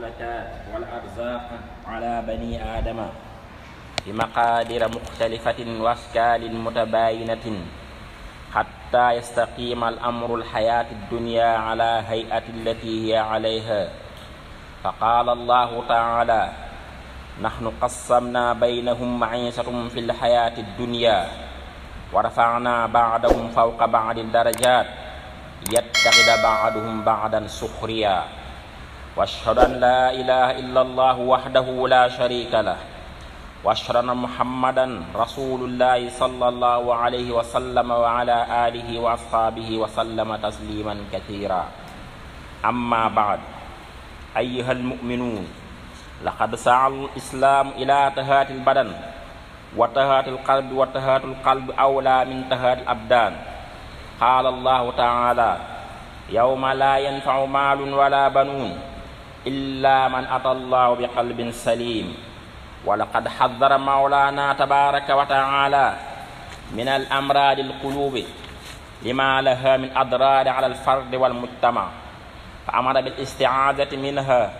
المهلكات والأرزاق على بني آدم بمقادير مختلفة وأشكال متباينة حتى يستقيم الأمر الحياة الدنيا على هيئة التي هي عليها. فقال الله تعالى: نحن قسمنا بينهم معيشتهم في الحياة الدنيا ورفعنا بعضهم فوق بعض الدرجات يتخذ بعضهم بعضا سخريا واشهد أن لا إله إلا الله وحده لا شريك له واشهد أن محمدا رسول الله صلى الله عليه وسلم وعلى آله وأصحابه وسلم تسليما كثيرا. أما بعد، أيها المؤمنون، لقد سعى الإسلام إلى طهارة البدن وطهارة القلب، وطهارة القلب أولى من طهارة الأبدان. قال الله تعالى: يوم لا ينفع مال ولا بنون إلا من أتى الله بقلب سليم. ولقد حذر مولانا تبارك وتعالى من الأمراض القلوب لما لها من أضرار على الفرد والمجتمع، فأمر بالاستعاذة منها.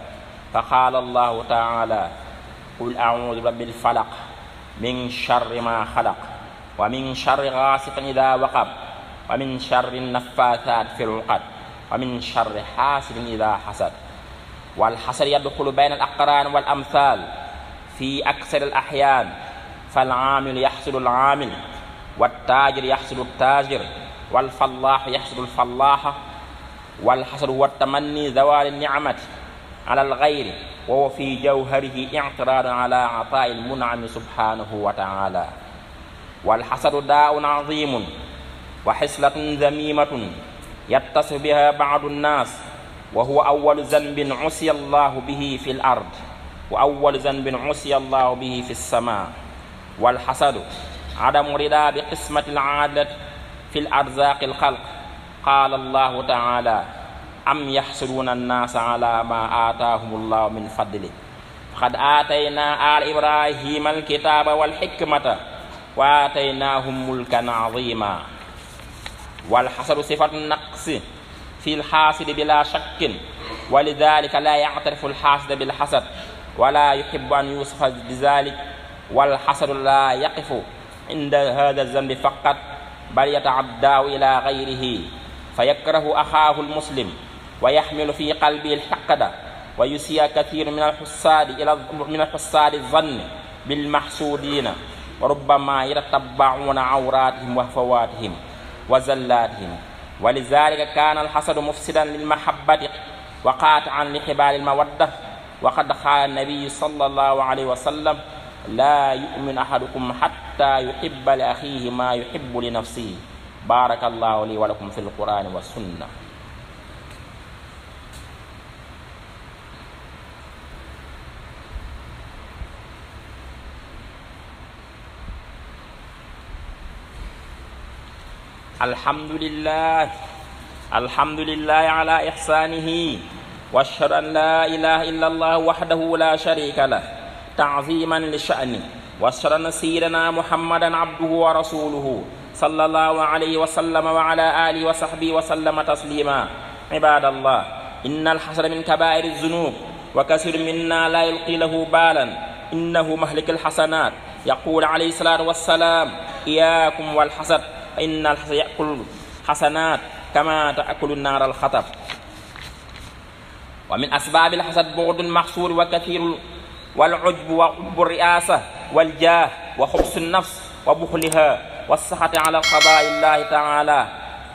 فقال الله تعالى: قل أعوذ برب الفلق من شر ما خلق ومن شر غاسق إذا وقب ومن شر النفاثات في العقد ومن شر حاسد إذا حسد. والحسد يدخل بين الأقران والأمثال في أكثر الأحيان، فالعامل يحسد العامل، والتاجر يحسد التاجر، والفلاح يحسد الفلاح. والحسد هو التمني زوال النعمة على الغير، وهو في جوهره اعتراض على عطاء المنعم سبحانه وتعالى. والحسد داء عظيم وحسلة ذميمة يتصف بها بعض الناس، وهو أول ذنب عصي الله به في الأرض، وأول ذنب عصي الله به في السماء. والحسد عدم رضا بقسمة العادة في الأرزاق الخلق. قال الله تعالى: أم يحسدون الناس على ما آتاهم الله من فضله فقد آتينا آل إبراهيم الكتاب والحكمة وآتيناهم ملكا عظيما. والحسد صفة النقص في الحاسد بلا شك، ولذلك لا يعترف الحاسد بالحسد ولا يحب أن يوصف بذلك. والحسد لا يقف عند هذا الذنب فقط، بل يتعدى إلى غيره، فيكره أخاه المسلم ويحمل في قلبه الحقد، ويسيء كثير من الحساد الظن بالمحسودين، وربما يتتبعون عوراتهم وهفواتهم وزلاتهم. ولذلك كان الحسد مفسدا للمحبة وقاطعا لحبال المودة. وقد قال النبي صلى الله عليه وسلم: لا يؤمن أحدكم حتى يحب لأخيه ما يحب لنفسه. بارك الله لي ولكم في القرآن والسنة. الحمد لله على إحسانه، واشهد أن لا إله إلا الله وحده لا شريك له تعظيما لشأنه، واشهد أن سيدنا محمدا عبده ورسوله صلى الله عليه وسلم وعلى آله وصحبه وسلم تسليما. عباد الله، إن الحسد من كبائر الذنوب، وكثير منا لا يلقي له بالا، إنه مهلك الحسنات. يقول عليه الصلاة والسلام: إياكم والحسد، فإن الحسد يأكل حسنات كما تأكل النار الحطب. ومن أسباب الحسد بغض المحصور وكثير، والعجب وحب الرئاسة والجاه وخبث النفس وبخلها والسخط على قضاء الله تعالى.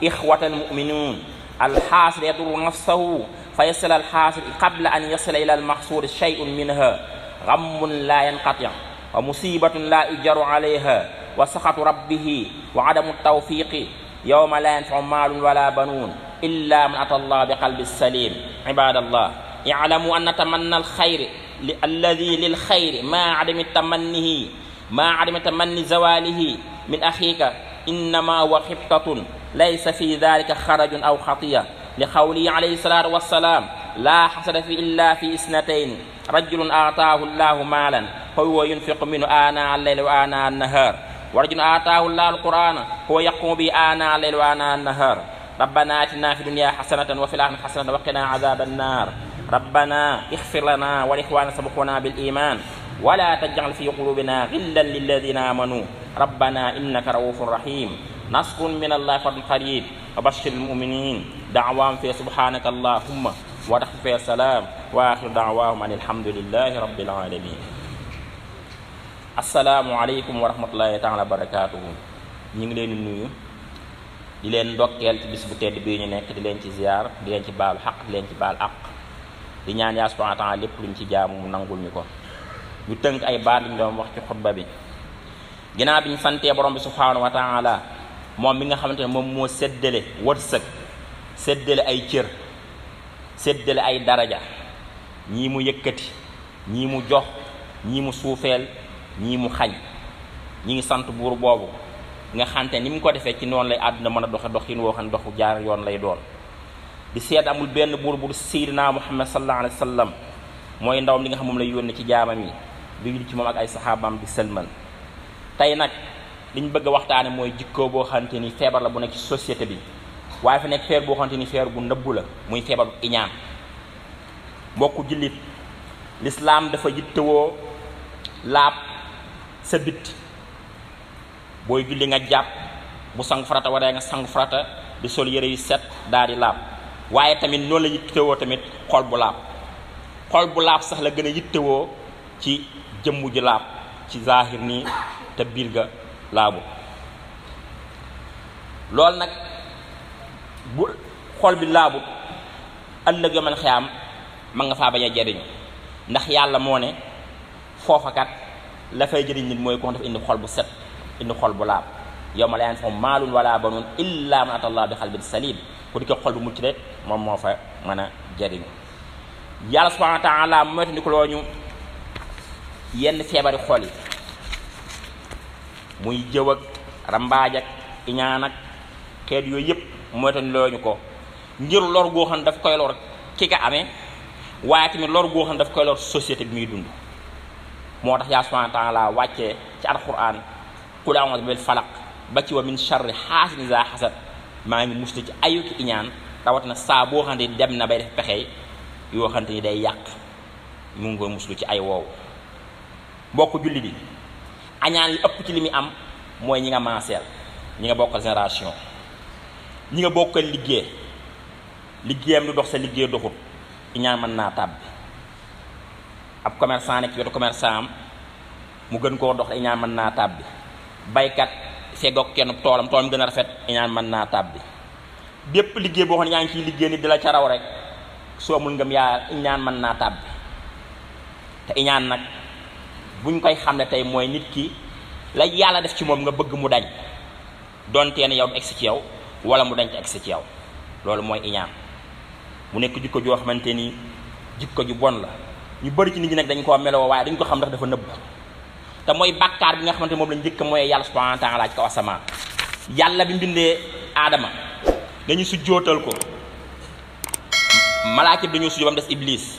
إخوة المؤمنون، الحاسد يضر نفسه فيصل الحاسد قبل أن يصل إلى المحصور شيء منها، غم لا ينقطع ومصيبة لا يجر عليها وسخط ربه وعدم التوفيق يوم لا ينفع مال ولا بنون إلا من أتى الله بقلب السليم. عباد الله، اعلموا أن تمنى الخير الذي للخير ما عدم تمني زواله من أخيك إنما هو خبطة، ليس في ذلك خرج أو خطيئة، لقوله عليه الصلاة والسلام: لا حسد إلا في اثنتين، رجل آتاه الله مالا فهو ينفق منه آناء الليل وآناء النهار، ورجل آتاه الله القرآن هو يقوم به آناء الليل وآناء النهار. ربنا آتنا في الدنيا حسنة وفي الآخرة حسنة وقنا عذاب النار. rabbana ighfir lana wa li ikhwana sabaquna bil iman wa la taj'al fi qulubina ghillan lil ladina amanu rabbana innaka ra'ufur rahim nasrun min allahi fadlun qarib wa bashshiril mu'minin da'wahum fi subhanaka allahumma wa tahfiya salam wa akhiru da'wahum alhamdulillahi rabbil alamin. Assalamu alaykum wa rahmatullahi ta'ala wa barakatuhu. ñi ngi leen di nuyu di leen ndokkeel ci bis bu tedd bii ñu nekk di leen ci ziar di leen ci baalu xaq di leen ci baal aq di ñaan yaa subhanahu wa ta'ala lépp luñ ci jaamu mu nangul ñu ko. ñu tënk ay baat liñ doon wax ci xutba bi ginnaaw bi ñu santee borom bi subhanahu wa ta'ala moom mi nga xamante ne moom moo séddale wërsëg séddale ay cër séddale ay daraja ñii mu yëkkati ñii mu jox ñii mu suufeel ñii mu xañ ñi ngi sant buur boobu nga xamante ni mu ko defee ci noonu lay àdduna mën a doxe doxin woo xam ne doxu jaar yoon lay doon. di seet amul benn buur bu sayyidina Muhammad sallallahu alayhi wa sallam mooy ndawam li nga xam moom lay yónni ci jaamam yi di yul ci moom ak ay saxaabaam di sëlmal. tey nag liñ bëgg a waxtaane mooy jikkoo boo xamante ni feebar la bu nekk ci société bi waaye fa nekk feebar boo xamante ni feebar bu nëbbu la muy feebaru iñaan. mbokku jullit lislaam dafa yittewoo laab sa bit booy julli nga jàpp bu sangu farata waree nga sangu farata di sol yére yu set daal di laab waaye tamit noonu la yittewoo tamit xol bu laab xol bu laab sax la gën a yittewoo ci jëmmu ji laab ci zahir nii te biir ga laabu loolu nag bu xol bi laabu ëllëg yomal xiyaam ma nga faa bañ a jariñu ndax yàlla moo ne foofakat la fay jëriñ nit mooy ko dafa indi xol bu set indi xol bu laab yawma laa yanfa'u maalun wala banuun illa man atallah bi qalbin salim ku di ko xol bu mucc rek moom moo fa mën a jariñu. yàlla subhanahu wa ta'ala moytu ndi ko loo ñu yenn feebari xol yi muy jëw ak rambaaj ak iñaan ak xeet yooyu yëpp moytu loo ñu ko ngir lor goo xam ne daf koy lor ki ka amee waaye tamit lor goo xam ne daf koy lor société bi muy dund. moo tax yàlla subhanahu wa ta'ala wàccee ci alquran qul a'udhu bil falaq ba ci wa min sharri hasidin iza hasad maa ngi muslu ci ayuki iñaan rawatina saa boo xam ne dem na bay def pexe yoo xam ni day yàq mu ngi koy muslu ci ay woowu. mbokk julli di añaan li ëpp ci li muy am mooy ñi nga maaseel ñi nga bokkal génération ñi nga bokkal liggéeyam lu dox sa liggéey doxut iñaan mën naa tàbbi. ab commerçant nekk ci wetu commerçant am mu gën koo dox iñaan mën naa tàbbi. baykat fegoog kenn toolam gën a rafet iñaan mën naa tàbbi. bépp liggéey boo xam ne yaa ngi ciy liggéey nit di la ca raw rek soo amul ngëm yaa iñaan mën naa tàbbi. te iñaan nag buñ koy xam ne tey mooy nit ki la yàlla def ci moom nga bëgg mu dañ dontee ne yow du egsi ci yow wala mu dañ te egsi ci yow loolu mooy iñaan. mu nekk jikko joo xamante ni jikko ju bon la ñu bëri ci nit ñi nag dañ koo meloo waaye dañ ko xam ndax dafa nëbb te mooy bàkkaar bi nga xamante moom lañ njëkk mooy yàlla subhanahu wa ta'ala ci kaw asamaan. yàlla bi mbindee aadama dañu sujjootal ko malaaka bi dañoo sujjoot ba mu des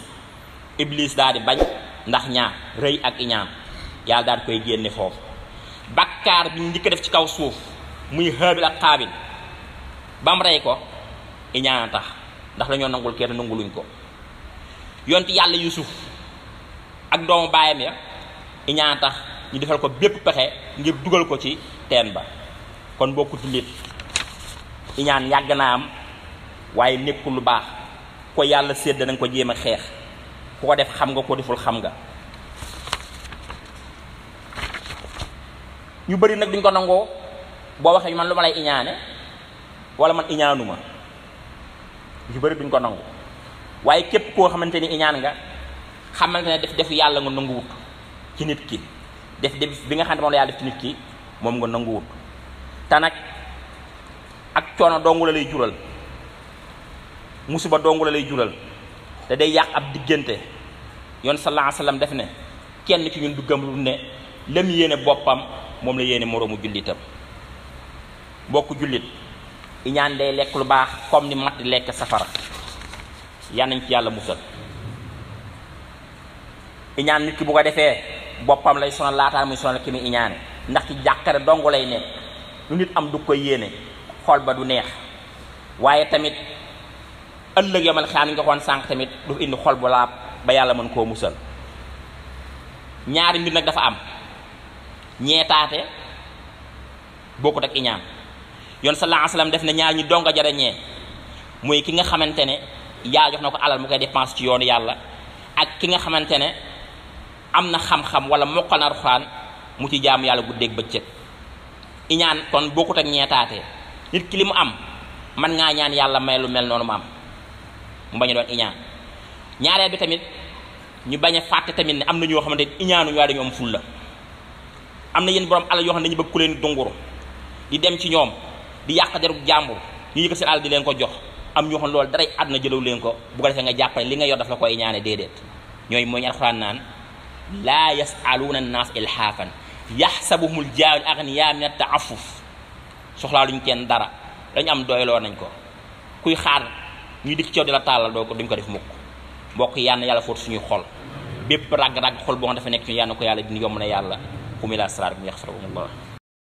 iblis daal di bañ ndax ñaar rëy ak iñaan yàlla daal di koy génne foofu. bàkkaar bi ñu njëkk def ci kaw suuf muy Haabil ak Qaabil ba mu rey ko iñaan tax ndax dañoo nangul kenn nanguluñ ko. yonti yàlla Yusuf ak doomu baayam ya iñaan tax ñu defal ko bépp pexe ngir dugal ko ci teen ba. kon bokku jullit iñaan yàgg naa am waaye nekkul lu baax ko yàlla sédd nañ ko jéem a xeex ku ko def xam nga ko deful xam nga. ñu bari nag duñ ko nangoo boo waxee man lu ma lay iñaane wala man iñaanuma ñu bari duñ ko nangu waaye képp koo xamante ni iñaan nga xamante ne def yàlla nga nanguwut ci nit ki def bi nga xam ne moom la yàlla def ci nit ki moom nga nanguwut te nag ak coono dongu la lay jural musiba dongu la lay jural te day yàq ab diggante. yoon sallallahu alayhi wasallam def ne kenn ci ñun du gëm lu ne lam yéene boppam moom la yéene moroomu jullitam. mbokku jullit iñaan day lekk lu baax comme ni matt lekk safara yal nañ ci yàlla musal. iñaan nit ki bu ko defee boppam lay sonal laataa muy sonal ki muy iñaane ndax ci jàqare dong lay nekk lu nit am du koy yéene xol ba du neex waaye tamit ëllëg yomal xiyam nga xoon sànq tamit du indi xol bu laab ba yàlla mën koo musal. ñaari mbir nag dafa am ñeetaate bokkut ak iñaan. yoon sallallahu alayhi wasallam def na ñaar ñu donga jara ñee muy ki nga xamante ne yaa jox na ko alal mu koy dépense ci yoonu yàlla ak ki nga xamante ne am na xam-xam wala mokkal na Alxuraan mu ci jaamu yàlla guddeeg bëccëg. iñaan kon bokkut ak ñeetaate. nit ki li mu am man ngaa ñaan yàlla may lu mel noonu mu am mu bañ a doon iñaan. ñaareel bi tamit ñu bañ a fàtte tamit ne am na ñoo xamante ne iñaanuñu waaye dañu am fulla. am na yenn borom alal yoo xam ne dañu bëgg ku leen dunguru di dem ci ñoom di yàq deru jàmbur ñu yëkkat seen alal di leen ko jox. am ñoo xam loolu daray àdduna jëlaw leen ko bu ko defee nga jàppale li nga yor daf la koy ñaane déedéet. ñooy mooy Alxuraan naan laa yasaluuna an-naas ilhaafan yaxsabuhumul jaahil aghniyaa min at-ta'affuf. soxlaa luñ kenn dara dañu am doyloo nañ ko kuy xaar ñu dikk coow di la tàllal doo ko duñ ko def mukk. mbokk yi yàlla fóot suñuy xol bépp ragg-ragg xol boo xam dafa nekk ñu yàlla ko yàlla dina yomb na yàlla fu mu la asraar bi mu yaxsaruhumullah.